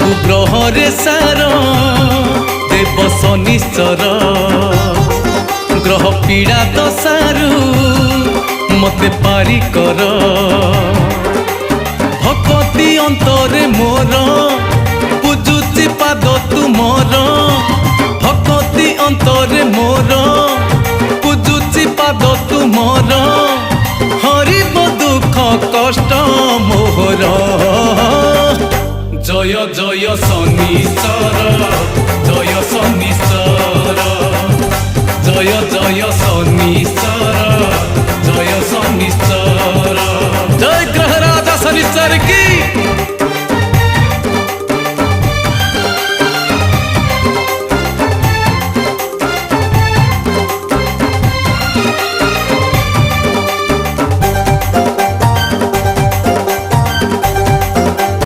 कुग्रहरे सार देव शनिश्चर ग्रह पीड़ा दशारू मते पारी कर भक्ति अंतरे मोर पूजुची पाद तुमर भक्ति अंतरे मोर पूजुची पाद तुमर हरिब दुख कष्ट मोहर जय जय शनिश्चर